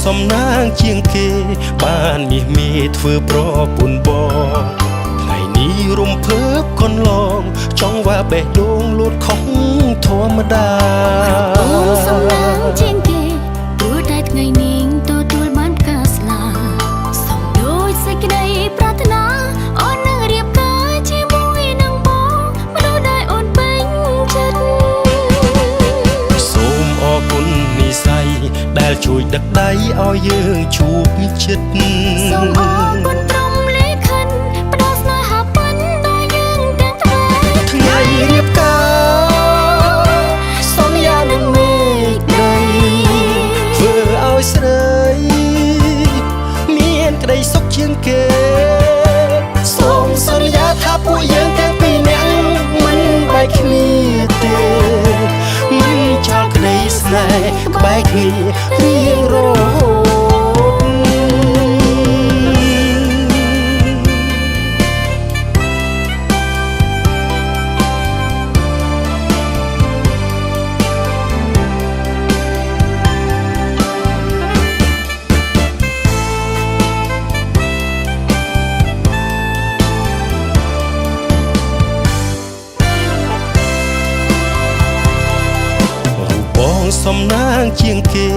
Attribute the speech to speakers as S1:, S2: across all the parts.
S1: សំណាងជាងគេបានមាសមេធ្វើប្រពន្ធបងថ្ងៃនេះរំភើបកន្លងចង់ว่าបេះដូងលូតខុសធម្មតា
S2: អូនសំណាងជាងគេព្រោះតែថ្ងៃនេះទទួលបានការស្លាសំដូចសេចក្តីប្រាថ្នាអូននឹងរៀបការជាមួយនឹងបងមនុស្សដែលអូនពេញចិត្ត
S1: សូមអរគុណនិស្ស័យដែលជួយដឹកដៃឲ្យយើងជួបជិត
S2: សូមអរគុណព្រមលេខិនផ្ដល់ស្នេហាពិនដល់យើងទាំង
S1: ថ្ងៃរៀបការសន្យានឹងមេឃដីធ្វើឲ្យស្រីមានក្តីសុខជាងគេសូមសន្យាថាពួកយើងទាំងពីរនាក់មិនបែកគ្នាទេមិនចោលក្តីស្នេហ៍ក្បែរគ្នារៀងរហូតសំណាងជាងគេ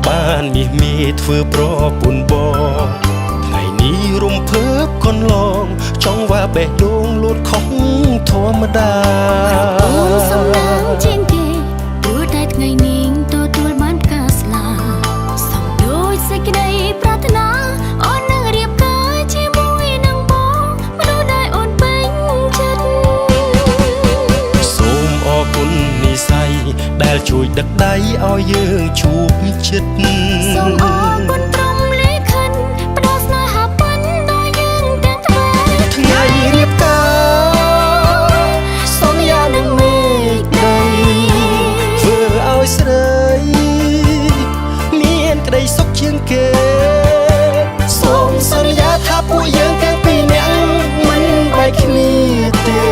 S1: បានមាសមេធ្វើប្រពន្ធបងថ្ងៃនេះរំភើបកន្លងចង់ว่าបេះដូងលូតខុសធម្មតា
S2: អូនសំណាងជាងគេព្រោះតែថ្ងៃនេះទទួលបានការស្លាសំដូចសេចក្តីប្រាថ្នាអូននឹងរៀបការជាមួយនឹងបងមនុស្សដែលអូនពេញចិត្ត
S1: សូមអរគុណនិស្ស័យដែលជួយដឹកដៃឲ្យយើងជួបជិត
S2: សូមអរគុណព្រមលេខិនផ្ដល់ស្នេហាពិនដល់យើងទាំង
S1: ថ្ងៃរៀបការសន្យានឹងមេឃដីធ្វើឲ្យស្រីមានក្តីសុខជាងគេសូមសន្យាថាពួកយើងទាំងពីរនាក់មិនបែកគ្នាទេ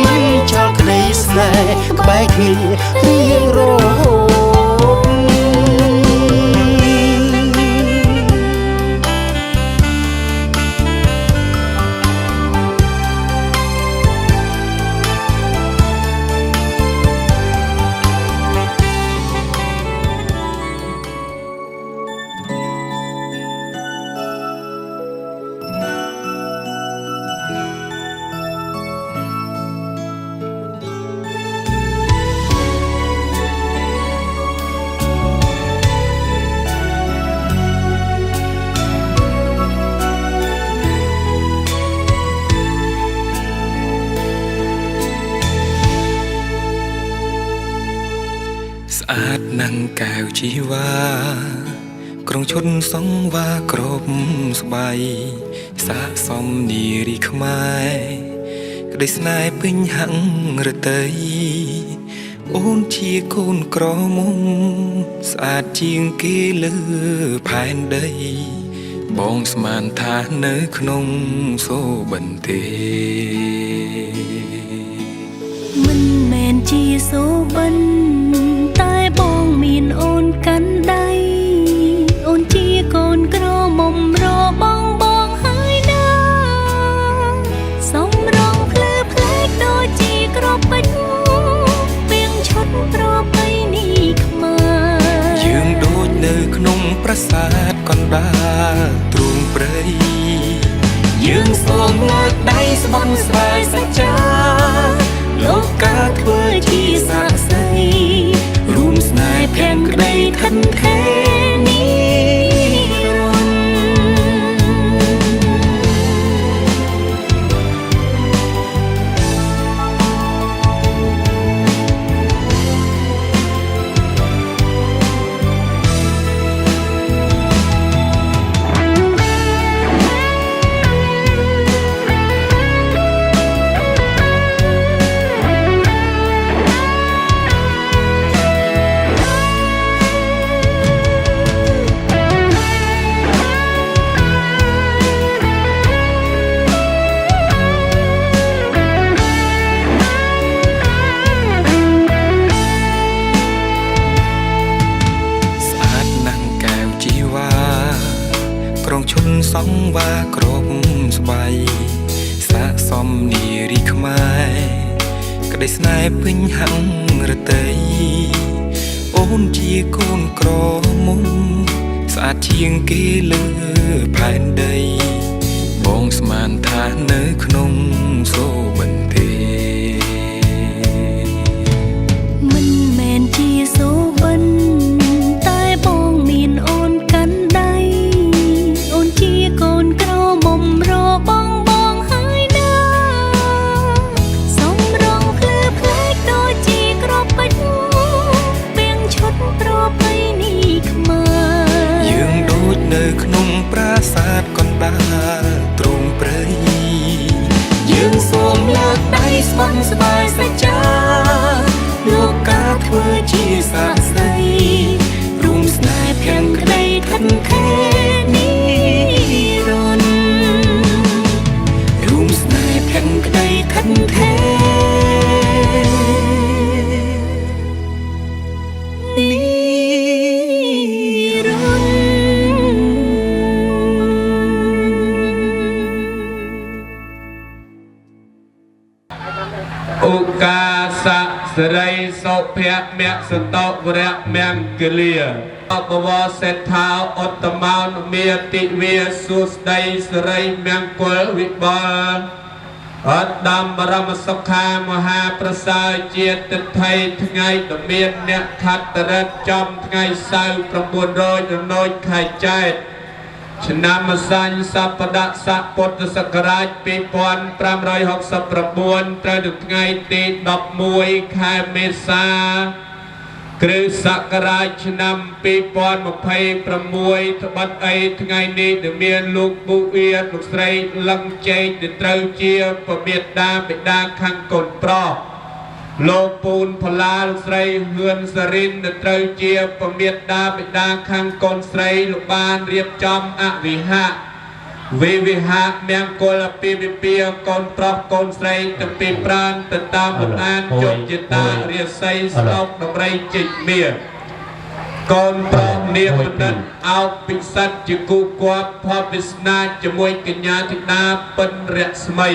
S1: មិនចោលក្តីស្នេហ៍ក្បែរគ្នារៀងរហូត
S3: ស្អាតណាំងកែវជីវ៉ាក្រុងឈុនសងវ៉ាក្របស្បៃសាកសមនារីខ្មែរក្តីស្នេហ៍ពេញហាំងរតីអូនជាកូនក្រមុំស្អាតជាងគេលើផែនដីបងស្មានថានៅក្នុងសូបិនទេ
S2: មិនមែនជាសូបិនតែបងមានអូនកាន់ដៃអូនជាកូនក្រមុំរបងបងហើយណាសំរងភ្លើផ្លែកដូចជាក្របពេជ្រពីងឈុតប្រពៃណីខ្មែរ
S3: យើងដូចនៅក្នុងប្រាសាទកណ្ដាលទ្រូងព្រៃយើងសងងើបដៃស្បន់ស្រាយសច្ចាលោកកាធ្វើជាសាក្សីរួមស្នេហ៍ភាំងក្តីខិនខេនេះ ក្រុងឈុនសង្វាក្របស្បៃសាកសមនារីខ្មែរក្តីស្នេហ៍ពេញហាំងរតីអូនជាកូនក្រមុំស្អាតជាងគេលើផែនដីបងស្មានថានៅក្នុងសូបន្ទា
S2: មិនមែនជាសូបិនតែបងមានអូនកាន់ដៃអូនជាកូនក្រមុំរបងហើយណាសំរងភ្លឺផ្លែកដូចជាក្របពេជ្រពាងឈុតប្រពៃណីខ្មែរ
S3: យើងដូចនៅក្នុងប្រាសាទកណ្ដាលទ្រង់ព្រៃ
S2: យើងសូមលើកដៃស្បន់ស្បាយសច្ចាលោកកាធ្វើជាសាក្សីរួមស្នេហ៍ភក្តីក្តីខិនខេនីរនរួមស្នេហ៍ភក្តីក្តីខិនខេនីរន
S4: ឧកាសៈសិរីសុភៈមៈសតវរៈមង្គលាអបវរសេដ្ឋាឧត្តមោនមេតិវាសុស្ដីសិរីមង្គលវិបលអត្តមបរមសុខាមហាប្រសើរជាតិទិដ្ឋិថ្ងៃដមានអ្នកខត្តរិទ្ធចំថ្ងៃសៅរ៍900រនោចខែចែកឆ្នាំម្សាញ់សប្តាហ៍ស័កពុទ្ធសករាជ2569ត្រូវនៅថ្ងៃទី11ខែមេសា គ្រិស្តសករាជឆ្នាំ2026ត្បិតអីថ្ងៃនេះដែលមានលោកពូអៀតលោកស្រីលឹងចេកដែលត្រូវជាពមេដាបិតាខាងកូនប្រុសលោកពូនផល្លាលោកស្រីហឿនសារិនដែលត្រូវជាពមេដាបិតាខាងកូនស្រីលោកបានរៀបចំអវិហៈវិហៈមង្គលពីវិពាកូនប្រុសកូនស្រីទាំងពីរប្រានទៅតាមបណ្ដានជោគជតារាសីស្លោកដំរីจิตមា កូនប្រុសនាមបណ្ឌិតអោបពិសិដ្ឋជាគូគប់ផបវិស្នាជាមួយកញ្ញាធីតាពិនរស្មី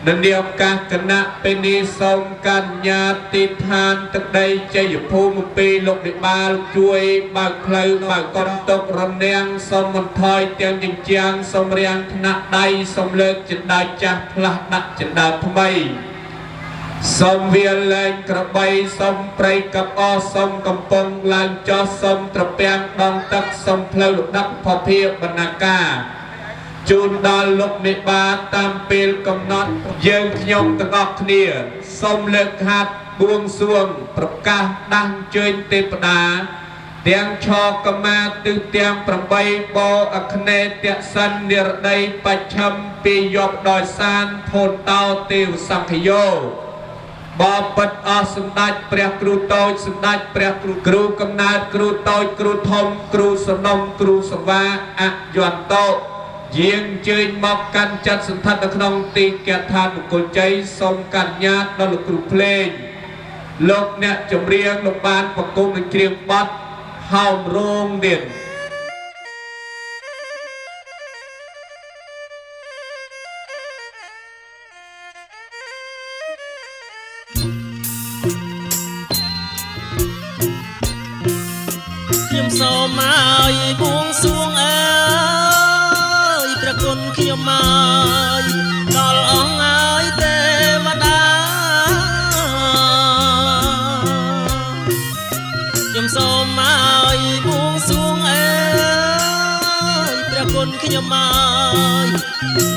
S4: នៅនាមកាសគណៈពេលនេះសូមកញ្ញាទីឋានទឹកដីជ័យភូមិពីលោកនិបាលជួយបើកផ្លូវបើកកុនតុករនាងសូមបន្ថយទាំងជញ្ជាំងសូមរាំងថ្នាក់ដៃសូមលើកចិន្តាចាស់ផ្លាស់ដាក់ចិន្តាថ្មីសូមវាលែងក្របីសូមព្រៃកបអសូមកំពង់ឡើងចោះសូមត្រពាំងដងទឹកសូមផ្លូវលដឹកភពភាបណ្ណាការជូនដល់លោកមេបាតាមពេលកំណត់យើងខ្ញុំទាំងអស់គ្នាសូមលើកហាត់បួងសួងប្រកាសដាស់ជើញទេពតាទាំងឆកម្មាទិសទាំង8បអគ្នេយ៍តសិននិរដីបច្ឆិមពីយប់ដោយសានភូនតោទេវសង្ឃយោបបិទ្ធអស់សម្ដេចព្រះគ្រូតូចសម្ដេចព្រះគ្រូកំណើតគ្រូតូចគ្រូធំគ្រូសំណុំគ្រូសវាអយន្តោយាងជើញមកកាន់ចាត់សន្ធិដ្ឋនៅក្នុងទីកឋានមង្គលជ័យសូមកញ្ញាតដល់លោកគ្រូភ្លេងលោកអ្នកចម្រៀងលោកបានប្រគំនឹងច្រៀងបទហោមរោងទៀត
S5: ខ្ញុំសូមឲ្យបួងសួងអើយព្រះគុណខ្ញុំមកដល់អង្គឲ្យទេវតាខ្ញុំសូមឲ្យបួងសួងអើយព្រះគុណខ្ញុំមក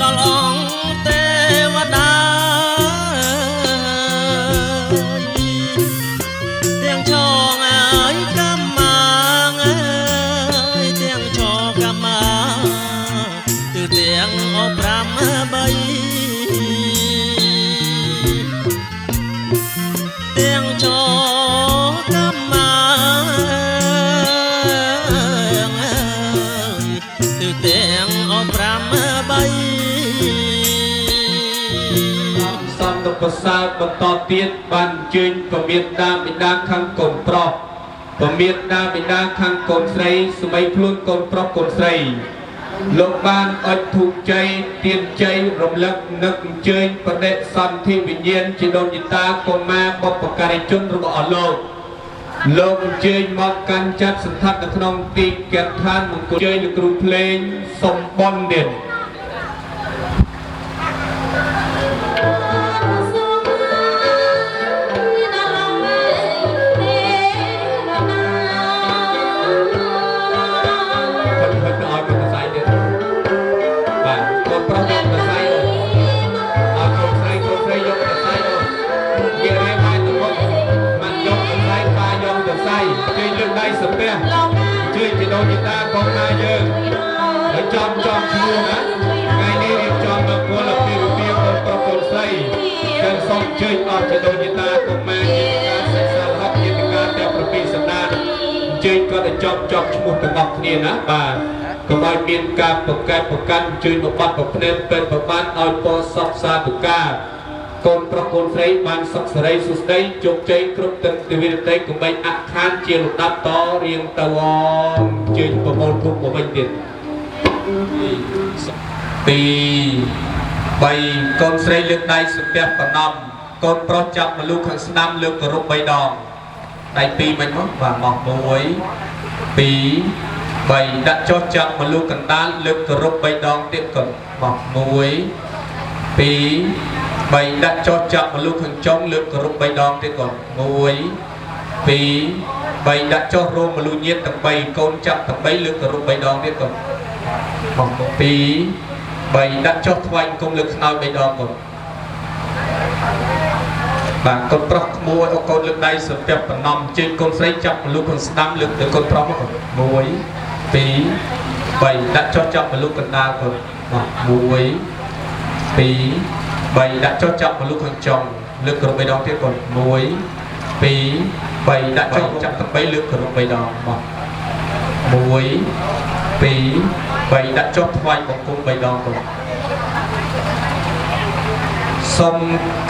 S5: ដល់អង្គទេវតាទាំងចងឲ្យកម្មទាំងអប5 3ទាំងចកម្មគឺទាំងអប5 3សន្តប្រសើរបន្តទៀតបានអញ្ជើញពមេដាបិតាខាងកូនប្រុសពមេដាបិតាខាងកូនស្រីស្មីខ្លួនកូនប្រុសកូនស្រី
S4: លោកបានអុជធូបជ័យទៀនជ័យរំលឹកនឹកអញ្ជើញបដិសន្ធិវិញ្ញាណជីដូនជីតាកុមារបុព្វការីជនរបស់អស់លោកអញ្ជើញមកកាន់ចាត់សន្តាប់នៅក្នុងទីកែឋានមង្គលជ័យលោកគ្រូភ្លេងសំបុនទៀតជួយជីដូនជីតាកូនណាយើងហើយចំឈ្មោះណាថ្ងៃនេះរៀបចំមកគោលពីរបៀបកូនប្រុសកូនស្រីទាំងសូមជួយអស់ជីដូនជីតាកុមារជាការសិក្សាហត់ជាការតែប្រពីសណ្ដានជួយគាត់ឲ្យចំឈ្មោះទាំងអស់គ្នាណាបាទកុំឲ្យមានការប្រកែកប្រកាន់ជួយមកបាត់ប្រភ្នែនពេលប្របានឲ្យពរសពសាធុការកូនប្រុសកូនស្រីបានសុខសេរីសុស្ដីជោគជ័យគ្រប់ទាំងទិវាតីកុំបីអខានជាលំដាប់តរៀងទៅជើញប្រមូលភពមកវិញទៀត2 3កូនស្រីលើកដៃសំពះប្រណម្យកូនប្រុសចាប់មកលូខាងស្ដាំលើកគោរព3ដងដៃ2មិនមកបាទមក1 2 3ដាក់ចុះចាប់មកលូកណ្ដាលលើកគោរព3ដងទៀតកូនមក1 2 3ដាក់ចុះចាប់មកលូខាងចុងលើកគោរព3ដងទៀតកូន1 2 3ដាក់ចុះរួមមកលូញាតទាំង3កូនចាប់ទាំង3លើកគោរព3ដងទៀតកូនមក2 3ដាក់ចុះថ្វាយអង្គមលើកខ្នើយ3ដងកូនបាទកូនប្រុសក្មួយអូកូនលើកដៃសំពះប្រណម្យជើងកូនស្រីចាប់មកលូខាងស្ដាំលើកទៅកូនប្រុសមកកូន1 2 3ដាក់ចុះចាប់មកលូកណ្ដាលកូនមក1 2 3ដាក់ចុះចាប់មកលូខាងចុងលើកគោរព3ដងទៀតកូន1 2 3ដាក់ចុះចាប់ទាំង3លើកគោរព3ដងមក1 2 3ដាក់ចុះថ្វាយបង្គំ3ដងកូនសូម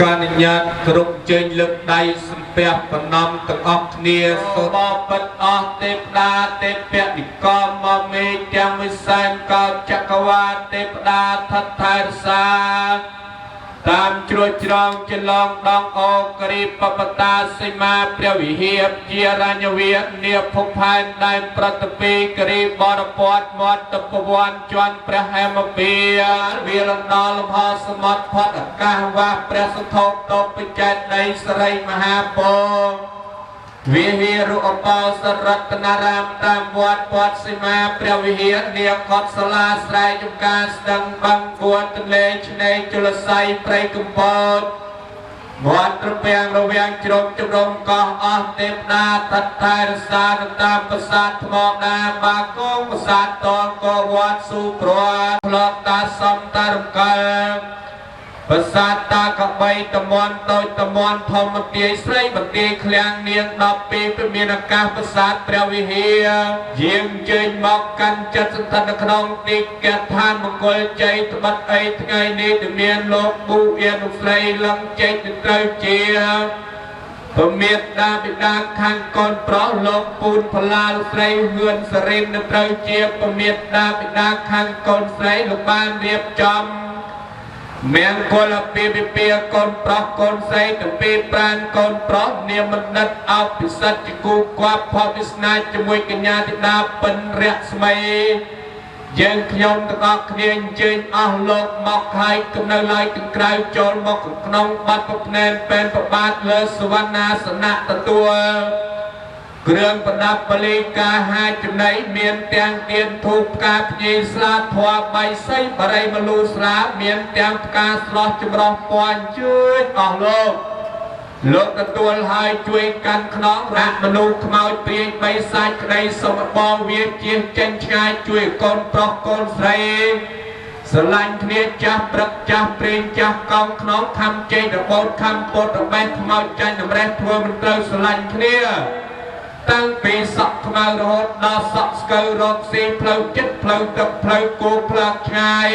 S4: ការអនុញ្ញាតគ្រប់ជើញលើកដៃសំពះប្រណម្យទាំងអស់គ្នាសូមបិទអស់ទេពតាទេពនិកមកមេទាំងវិស័យកោចក្រវាលទេពតាថិតថែរក្សាតាមជ្រួចច្រងចន្លងដងអូក្រីបបតាសីមាព្រះវិហារជារញ្ញវិទ្យាភពផែនដែនប្រតិពីក្រីបរពតមាត់តពវ័នជន់ព្រះហេមពីវាលណ្ដលមហសមុទ្រផុតអាកាសវាព្រះសុធោតបិចេតដីស្រីមហាពោវិហារឧបោសថរតនារាមតាមវត្តពតសីមាព្រះវិហារនាខតសាលាស្រែចំការស្ទឹងបឹងគួរទន្លេឆ្នេរជលស័យព្រៃកំពតវត្តត្រពាំងរវាងជ្រុំជំរំកោះអស់ទេពតាតថែរក្សាតាមប្រាសាទថ្មដាបាគងប្រាសាទតងកវត្តស៊ូព្រាផ្លកតាសំតារំកិលប្រាសាទតាកបីតមន់តូចតមន់ធម្មទាយស្រីបន្ទាយឃ្លាំងនាង12ព្រមានឱកាសប្រាសាទព្រះវិហារយាងជើញមកកាន់ចិត្តសន្តាននៅក្នុងទីកែឋានមង្គលជ័យត្បិតអីថ្ងៃនេះដែលមានលោកប៊ូអៀនស្រីលឹងចេញទៅត្រូវជាព្រមានដាបិតាខាងកូនប្រុសលោកពូនផល្លាលស្រីហឿនសរិននៅត្រូវជាព្រមានដាបិតាខាងកូនស្រីលោកបានរៀបចំមានគោលពីពីពីកូនប្រុសកូនស្រីទាំងពីរប្រានកូនប្រុសនាមបណ្ឌិតអភិសិទ្ធជាគូគប់ផវិស្នាជាមួយកញ្ញាធីតាពិនរស្មីយើងខ្ញុំទាំងអស់គ្នាអញ្ជើញអស់លោកមកហើយគំនៅឡើយទាំងក្រៅចូលមកក្នុងបាត់ប្រភ្នែនពេនប្របាទលើសវណ្ណាសនៈទទួលគ្រឿងប្រដាប់បលីកាហាចំណៃមានទាំងទៀនធូបផ្កាភ្ញីស្លាធម៌បៃសីបរិមលូស្រាមានទាំងផ្កាស្រស់ចម្រុះពណ៌ជួយអស់លោកទទួលហើយជួយកាន់ខ្នងរៈមនុស្សខ្មោចព្រាយបីសាច់ក្តីសុំបងវាជាចេញឆ្ងាយជួយកូនប្រុសកូនស្រីស្រឡាញ់គ្នាចាស់ព្រឹកចាស់ព្រេងចាស់កងខ្នងខំជ័យរបូតខំពុតរបេះខ្មោចចាញ់តម្រេះធ្វើមិនត្រូវស្រឡាញ់គ្នាតាំងពីសក់ខ្មៅរហូតដល់សក់ស្កូវរកស៊ីផ្លូវចិត្តផ្លូវទឹកផ្លូវគោផ្លូវឆ្ងាយ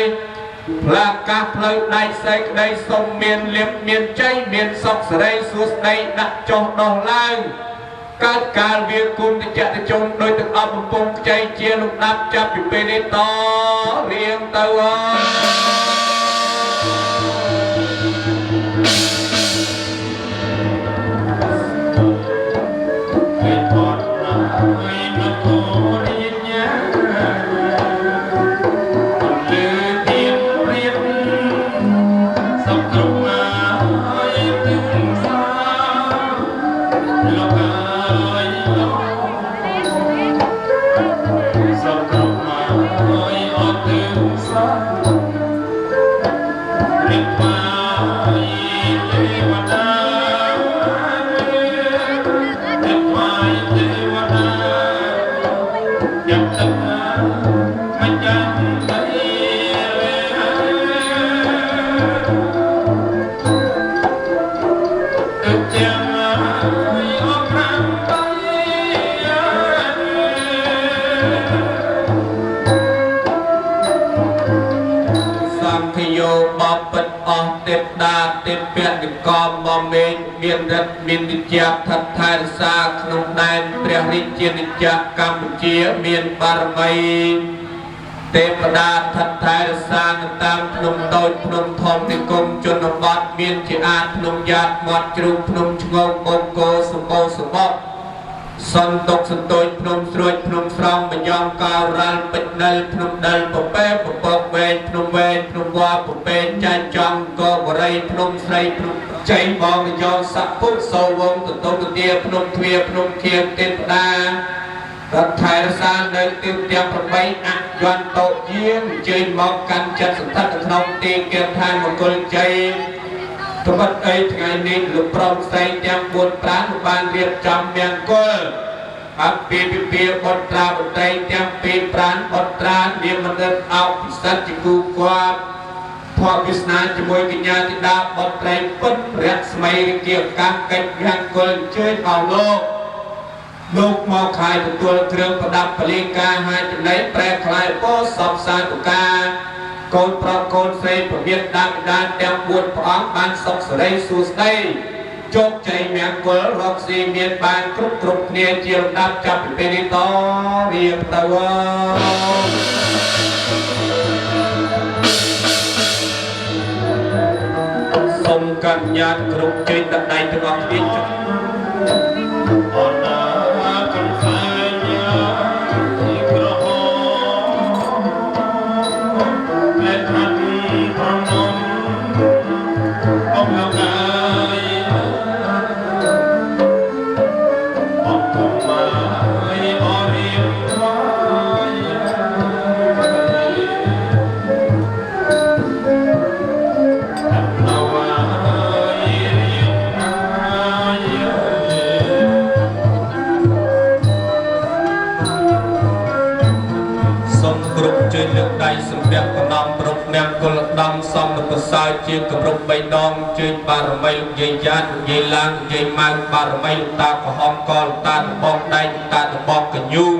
S4: ផ្លាកាសផ្លូវដៃសេចក្តីសុំមានលៀបមានជ័យមានសុខសេរីសួស្តីដាក់ចុះដោះឡើងកើតកាលវាគុំតិចតិជនដោយទាំងអស់បំពង់ខ្ចីជាលំដាប់ចាប់ពីពេលនេះតរៀ ទៅអើទេពតាទេពពនិកមមកមេមានរិទ្ធមានវិជ្ជាថិតថែរក្សាក្នុងដែនព្រះរាជាណាចក្រកម្ពុជាមានបារមីទេពតាថិតថែរក្សានៅតាមភ្នំតូចភ្នំធំនិគមជនបទមានជាអាចភ្នំយ៉ាតមាត់ជ្រូកភ្នំឆ្ងោកបូកគោសម្បូរសម្បត្តិសន្តុកសន្ទុយភ្នំស្រួយភ្នំស្រង់បយ៉ងកោរ៉ាល់ពេជ្រដិលភ្នំដិលពពែពពកវែងភ្នំវែងភ្នំវ៉ាពពែចាច់ចំកបរិយភ្នំស្រីភ្នំចៃបងនយោស័កពុទ្ធសោវងទតុទទាភ្នំទ្វាភ្នំខៀវទេពតារដ្ឋថែរក្សានៅទីទាំង8អយន្តោយាមជើញមកកាន់ចិត្តសន្ធិដ្ឋក្នុងទីគាឋានមង្គលជ័យត្បិតអីថ្ងៃនេះលោកប្រុសស្រីទាំង4ប្រាណបានរៀបចំមង្គលអភិពិភាបុត្រាបុត្រីទាំង2ប្រាណបុត្រានាមនិតអោពិសិដ្ឋជាគូគាត់ធម៌វាសនាជាមួយកញ្ញាធីតាបុត្រីពុទ្ធរស្មីរាជាកម្មកិច្ចមង្គលជើញអស់លោកមកខែទទួលគ្រឿងប្រដាប់ពលីការហាចំណៃប្រែខ្លាយពោសពសាតុកាកូនប្រុសកូនស្រីពវិទ្យាដានទាំង4ព្រះអង្គបានសុខសេរីសួស្តីជោគជ័យមង្គលរកស៊ីមានបានគ្រប់គ្នាជាលំដាប់ចាប់ពីពេលនេះតរៀបទៅសូមកញ្ញាតគ្រប់ជ័យដាក់ដៃទាំងអស់គ្នាចុះអរណាសម្រាប់កណ្ដំប្រពមង្គលដំសំនប្រសើរជាគម្រប់3ដងជើញបារមីលោកយាយយ៉ាតលោកយាយឡាងលោកយាយម៉ៅបារមីលោកតាក្រហមកលោកតាដបងដៃលោកតាដបងកញូង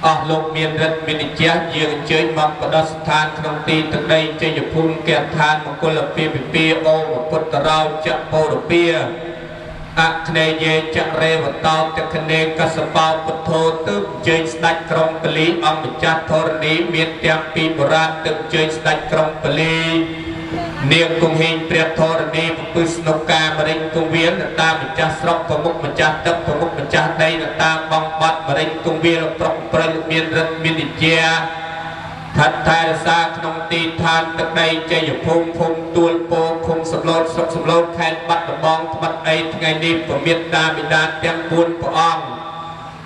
S4: អស់លោកមានរិទ្ធមានវិជ្ជាយើងអញ្ជើញមកបដិស្ថានក្នុងទីទឹកដីជ័យភូមិគាឋានមង្គលពីពិពាអូពុទ្ធរោចពរពាអក្នេយេចរេវតោតក្នេកសបោពុទ្ធោទើបជើញស្ដេចក្រុងពលីអង្គម្ចាស់ធរណីមានទាំងពីបុរាណទើបជើញស្ដេចក្រុងពលីនាងគង្ហេងព្រះធរណីពពឹស្នុកាមរិញគង្វាលតាមម្ចាស់ស្រុកប្រមុខម្ចាស់ទឹកប្រមុខម្ចាស់ដីតាមបងបាត់មរិញគង្វាលប្រុសប្រិយមានរិទ្ធមានវិជ្ជាថិតថែរក្សាក្នុងទីឋានទឹកដីជ័យភូមិភូមិទួលពោឃុំសំឡូតស្រុកសំឡូតខេត្តបាត់ដំបងត្បិតអីថ្ងៃនេះពមេត្តាបិតាទាំង4ព្រះអង្គ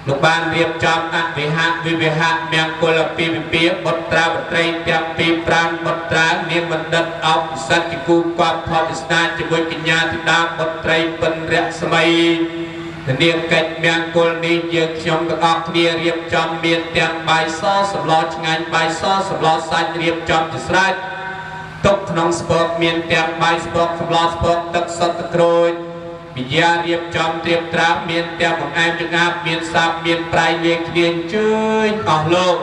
S4: លោកបានរៀបចំអភិហៈវិវិហៈមង្គលពីវិពាបុត្រាបុត្រីទាំង2ប្រាណបុត្រានាមបណ្ឌិតអោបពិសិដ្ឋជាគូគាត់ផលវិស្នាជាមួយកញ្ញាធីតាបុត្រីពិនរស្មីនាងកិច្ចមង្គលនេះយើងខ្ញុំទាំងអស់គ្នារៀបចំមានទាំងបាយសសម្លឆ្ងាញ់បាយសសម្លសាច់រៀបចំជាស្រេចទុកក្នុងស្ពកមានទាំងបាយស្ពកសម្លស្ពកទឹកសុទ្ធទឹកក្រូចវិញ្ញារៀបចំត្រៀបត្រាមានទាំងបង្អែមចង្អាបមានសាបមានប្រៃលេងគ្នាអញ្ជើញអស់លោក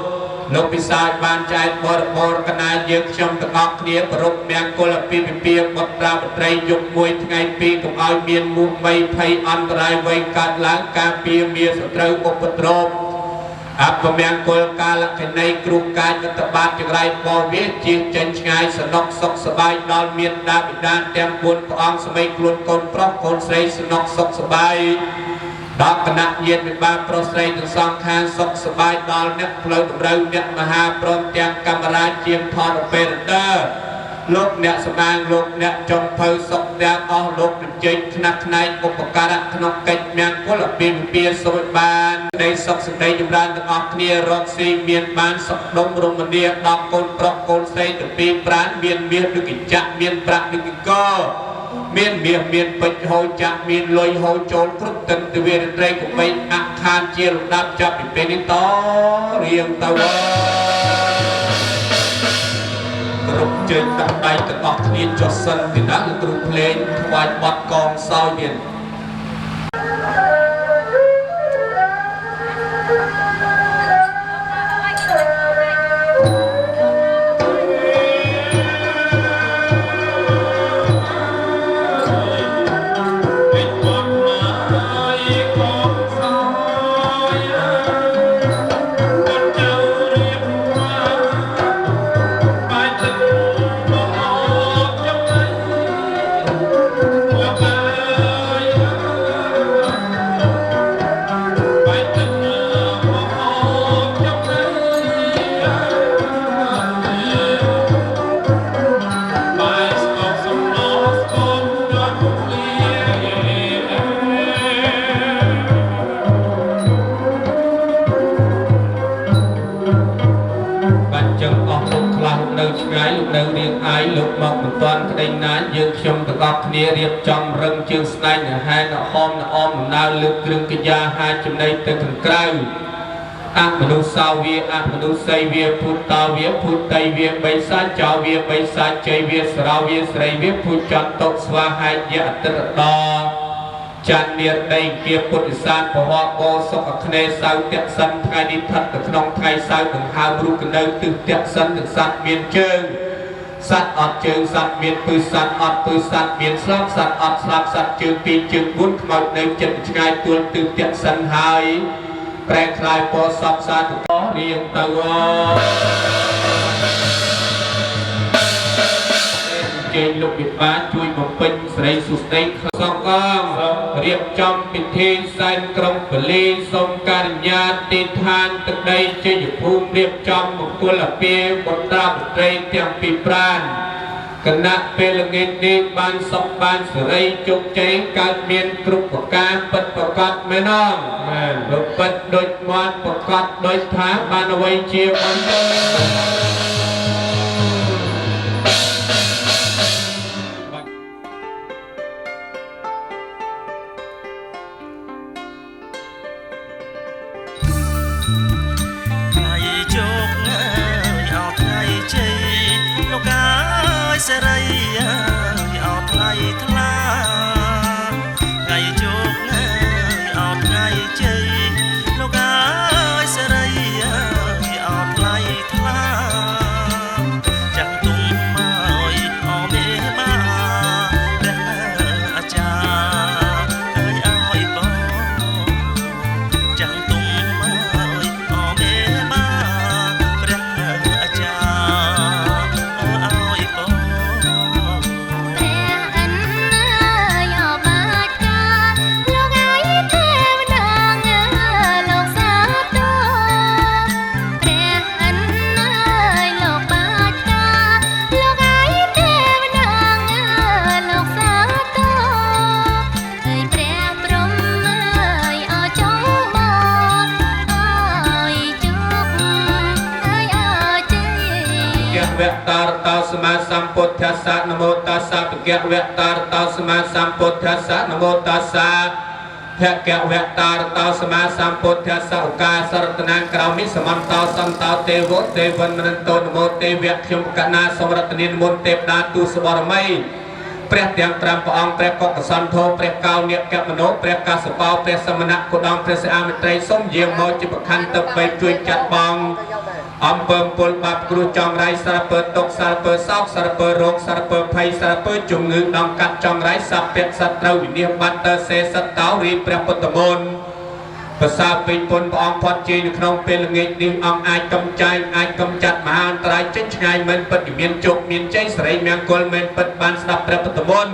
S4: ពិសាចបានចែកបរិបរកណាយើងខ្ញុំទាំងអស់គ្នាប្រពមង្គលពីវិពាបុត្រាបុត្រីយុគមួយថ្ងៃពីរកុំឲ្យមានមុខបីភ័យអន្តរាយវ័យកើតឡើងការពារមានសត្រូវឧបទ្រព អបមង្គលកាលកណីគ្រូកាយតបាតចង្រៃបវាជាចេញឆ្ងាយសនុកសុខសบายដល់មានដាបិតាទាំង4ព្រះអង្គស្មីខ្លួនកូនប្រុសកូនស្រីសនុកសុខសบายដល់គណៈញាតិវិបាលប្រុសស្រីទាំងសងខាងសុខសบายដល់អ្នកផ្លូវតម្រូវអ្នកមហាព្រមទាំងកាមេរ៉ាជាងថតអេរ៉ាទ័រលោកអ្នកសម្អាងលោកអ្នកចុងភៅសុខទាំងអស់លោកជជែកថ្នាក់ផ្នែកឧបការៈក្នុងកិច្ចមង្គលពីវិពាសូចបាននៃសុខសេចក្តីចម្រើនទាំងអស់គ្នារកស៊ីមានបានសុខដុមរមនាដល់កូនប្រុសកូនស្រីទាំងពីរប្រានមានមាសដូចកញ្ចក់មានប្រាក់ដូចកង្កមានមាសមានពេជ្រហូរចាក់មានលុយហូរចូលគ្រប់ទិន្នវិរត្រីកបីអខានជាលំដាប់ចាប់ពីពេលនេះតរៀងទៅគ្រប់ជើងដាក់ដៃទាំងអស់គ្នាចុះសិនពីណាលោកគ្រូភ្លេងថ្វាយបទកងសោយមាន យើងខ្ញុំទាំងអស់គ្នារៀបចំរឹងជើងស្នែងអាហារនៅហមនៅអមដំណើរលើគ្រឿងកិយាហាចំណីទៅខាងក្រៅអមនុស្សសាវាអមនុស្សីវាពុទ្ធតាវាពុទ្ធៃវាបិសាចោវាបិសាជ័យវាសរាវាស្រីវាពុទ្ធចន្ទតុស្វាហេយៈអតិរតចាននិរដីគៀពុទ្ធិសានពហកោសុខគ្នេសៅតៈសិនថ្ងៃនេះថិតនៅក្នុងថ្ងៃសៅរ៍ដង្ហើមរូបកណ្ដៅទិសតៈសិនទឹកសត្វមានជើងសត្វអត់ជើងសត្វមានពឹសសត្វអត់ពឹសសត្វមានស្លាប់សត្វអត់ស្លាប់សត្វជើងពីរជើង4ខ្មោចនៅចិត្តឆ្ងាយទួលទិសតៈសិនហើយប្រែខ្លាយពណ៌សពសាទបរៀងទៅជើងលោកវិបាជួយបំពេញស្រីសុស្ដីសងអង្គរៀបចំពិធីសែនក្រុងពលីសូមការញ្ញាទីឋានទឹកដីជ័យភូមិរៀបចំមង្គលពាបុត្រាបុត្រីទាំងពីរប្រានគណៈពេលល្ងាចនេះបានសុខបានសេរីជោគជ័យកើតមានគ្រប់ប្រការពិតប្រកបមែនអត់មែនពិតដូចមាត់ប្រកបដូចថាបានអ្វីជាបានទៅ
S5: សេរីអត់ថ្លៃថ្លាថ្ងៃជោគអត់ថ្ងៃជ័យលោកអើយសេរីអត់ថ្លៃថ្លាចាក់ទុំមកអមេបាព្រះអាចារ្យឲ្យបងចាក់ទុំមកអមេបាព្រះអាចារ្យ
S4: វៈតារតោសមាសម្ពុទ្ធស្សៈនមោតាសៈភគវៈតារតោសមាសម្ពុទ្ធស្សៈនមោតាសៈភគវៈតារតោសមាសម្ពុទ្ធស្សៈឧកាសរតនាក្រោមិសមន្តោសន្តោទេវទេវិនមន្តោនមោទេវៈខ្ញុំកណាសម្រតនានមុនទេពតាទូសបរមីព្រះទាំង5ព្រះអង្គព្រះកុកសន្ធោព្រះកោនិកមនោព្រះកាសបោព្រះសមណៈគោដំព្រះសិអាមិត្រីសូមយាមមកជាប្រខណ្ឌទៅបីជួយចាត់បងអំពើពលបាបគ្រោះចងរៃសារពើតុកសារពើសោកសារពើរោគសារពើភ័យសារពើជំងឺដងកាត់ចងរៃសពៈសត្រូវវិនិច្ឆ័យបាត់ទៅសេសតោរីព្រះពុទ្ធមន្ត ภาษาเป็นปนพระองค์พอดจีนขนมเป็นเงี้ยนิ่งองอาจกำใจอาจกำจัดมหาอันตรายเช่นไงมันปฏิเมียนจกเมียนใจใส่เมียงกลเมียนปัดบานสนับพระปฐมน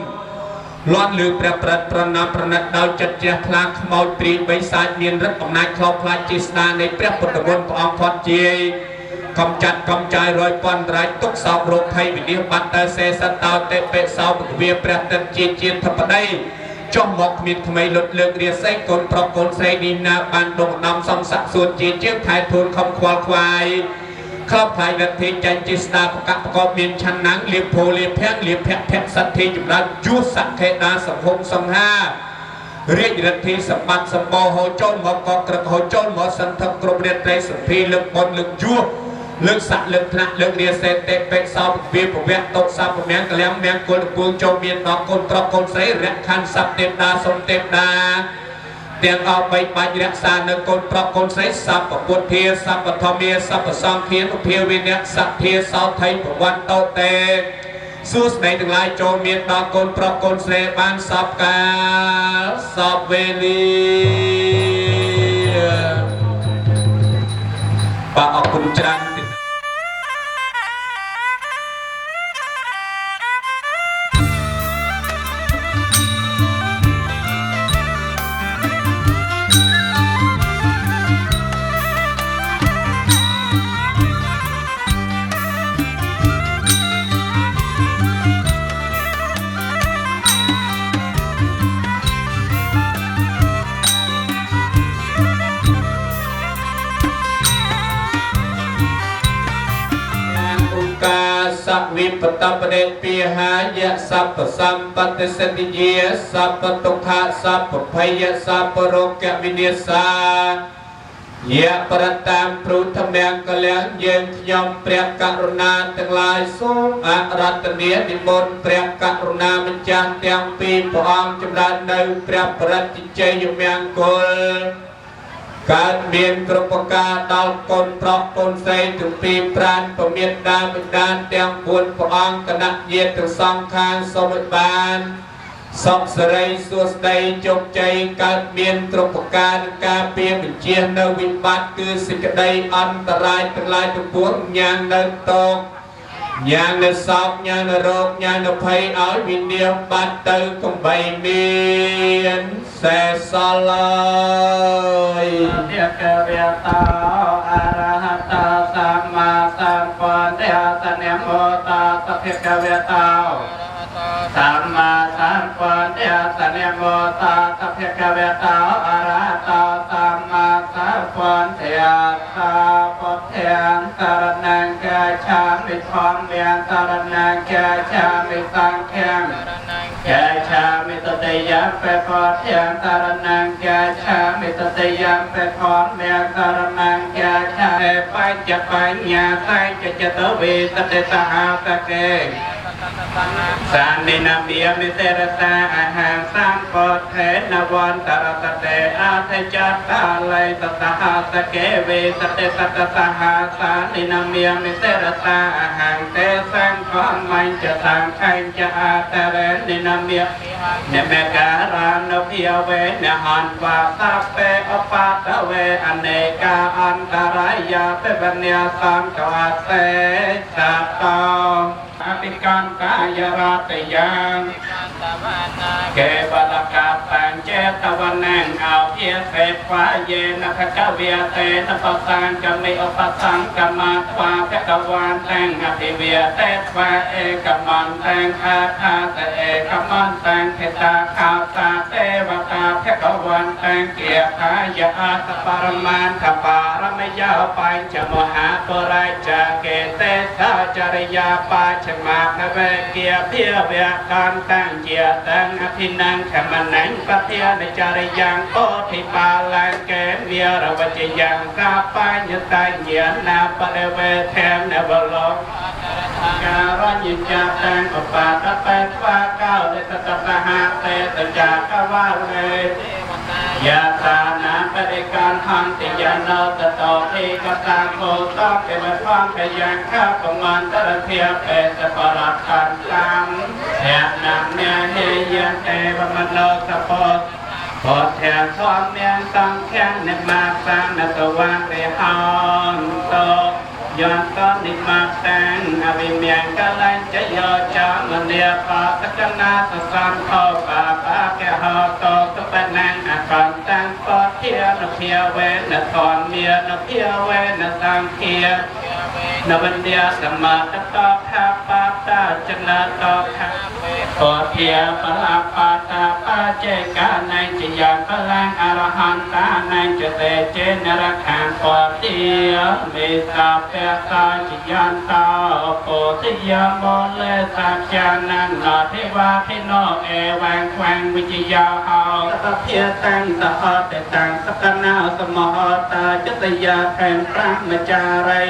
S4: ล้อนลือประประประนามประนัดดาวจัดเจ้าพลางขมาวตรีใบสายเมียนรัตอำนาจคลองพลายจิสนาในพระปฐมนพระองค์พอดจีกำจัดกำจายรอยปอนไรตุกสาวโรคภัยวินิจบัตเตอร์เซสตาวเตเปสาวเวียประตันจีนจีนทับได้จ้องหมอกมีทำไมหลุดเลือกเรียไซกลปรกลไซดีนาบานดงนำสมศักดิ์ส่วนจีนเชื่อไทยทูลคำควาควายครอบคลายนาทีจันจิสนาประกอบมีนชันนังเลียโพเลียแพงเลียแพะแพะสัตทีจุดนั้นยุสักเทนาสังคมสังห้าเรียกนาทีสมบัติสมบูรณ์โฮโจนหมอกกระโฮโจนหมอสันทกรมเรียนเตยสุพีเลือกบนเลือกยั่วเลือกสัตว์เลือกพระเลือกเรียเซเตเป็นสาวเบียร์ผมแวะตกสาวผมแมงกระเลี้ยงแมงกลปูนโจมเมียนดอกกลตรอกกลใสเรียกคันสับเต็มดาสมเต็มดาเตียงเอาไปปัญญาสารในกลตรอกกลใสสับปวดเทียสับปทอมีสับสังเทียนเพียวิเนสับเทียสาวไทยประวันโตเตสู้ในถึงลายโจมเมียนดอกกลตรอกกลใสบานสับกาสับเวลีปะออกคุณจันสัพวิปตปเดปีหายะสัพสัมปติสติเยสัพตุขะสัพพยะสัพโรกะวินิสายะประตามพรุธแมงกะเลียงเย็นยมเปรียกรุณาทั้งหลายทรงอารัตเนียนิมนต์เปรียกรุณามิจารเตียงปีพระองค์จำราญในเปรียปรัติเจยเมียงกุลการเมียนกรุปกาดาวกลปรอกกลใสถึงปีปราณประเมียนดาบิดาเตียงบุญพระองค์คณะเย็นถึงสองข้างสมบานสอบสไรสุดใดจงใจการเมียนกรุปกาการเปลี่ยนเจียนในวิบัติคือสิ่งใดอันตรายทั้งหลายทั้งปวงอย่างเดินตกอย่างในสอบอย่างในโรคอย่างในภัยเอาวิญญาณบัตรตือกงใบเมียนเสสลายเดียกเวียตาอาราหัตาสัมมาสัมพุทธะสเนโมตาสัพเพกเวียตาสัมมาสัมพุทธะสเนโมตาสัพเพกเวียตาอาราหัตาสัมมาสัมพุทธะสัพพุทธังสรณังกัจฉามิธรรมังสรณังกัจฉามิสังฆังกัจฉามิตติยะเปโพธิสารนังกัจฉามิตติยะเปโพเมสารนังกัจฉาปัจจปัญญาไตจตวิสติสหสเกสานินาเบียมิเตระตาอาหารสัมปทเทนวันตระตเตอาเทจัตตาไลตสหสเกเวสติสตสหสานินาเบียมิเตระตาอาหารเตสังขมันจะสังขันจะอาตเรนินาเบียเนเมการานเพียเวเนหันวาสัพเปอปาตเวอเนกาอันตรายาเปบเนียสังกวัสเสสัตตอภิการกายราตยังเกบลกาตังเจตวันนังเอาเพียเสฟ้าเยนะขะเวียเตนะปสังกัมมิอปสังกัมมาทวาเพกวานตังอภิเวียเตทวาเอกมันตังอาคาเตเอกมันตังเทตาคาตาเทวตาเพกวานตังเกียขายาตปรมันขปารมยาปัญจมหาปราจาเกเตสาจริยาปัจมาภเวเกียเพียเวียการตังเจียตังอภินังขมันนังปะเทียนจริยังโอทิปาลังเกเวียรวจยังกาปัญญตัญญานาปะเวเทมเนบโลการยิจาตังอุปาตเปตวาเก้าเดตตะหะเตตจากวาเวยาตานาปริการหันติยานอตโตทิกตังโคตเกมฟังเกยังข้าปมันตระเทียเปตปรัตตันตังแหนนามเนเฮยันเตวมโนสโพ พอแถวทอมเมียนสังแข็งในมาสังนัตวาเรหอนโตย้อนต้นนิมาตังอวิเมียนกะลันจะยอจอมเนียปาตกนาสสันเข้าป่าปาแกหอโตตุปนังอาการตังปอเทียนเพียเวนทอนเมียนเพียเวนสังเคียนวันเดียสมาตตอคาปาตาจนาตอคาปอเทียปลาปาตาปาเจกาในจิยานพลังอรหันตาในจเตเจนรขังปอเทียเมตาเปตาจิยานตาโปติยามโมเลสัจจานันนาเทวาพิโนเอวังแควงวิจยาหาตะเพียตังตะหอเตตังสกนาสมหตาจตยาแทนพระมจารี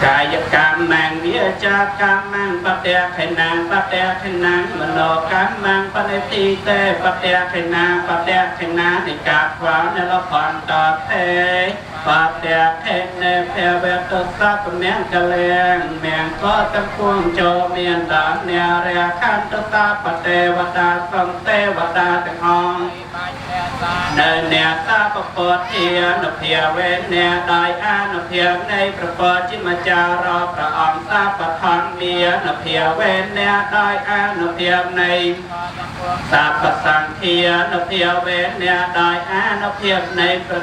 S4: กายกรรมมังวิจากรรมังปะเตขนังปะเตขนังมโนกรรมังปณิติเตปะเตขนังปะเตขนังในกาขวานในละครต่อเทปะเตเทในเพเวตสัพเมียงกะเลงเมียงก็ตั้งพวงโจเมียนดานเนียเรียขันตตาปะเตวตาสัมเตวตาตังหองเดินเนียตาปปอเทียนเพียเวนเนียได้อานเพียในประปอจิมจารอพระองค์ตาปะทังเมียนเพียเวนเนียได้อานเพียในตาปสังเทียนเพียเวนเนียได้อานเพียในประ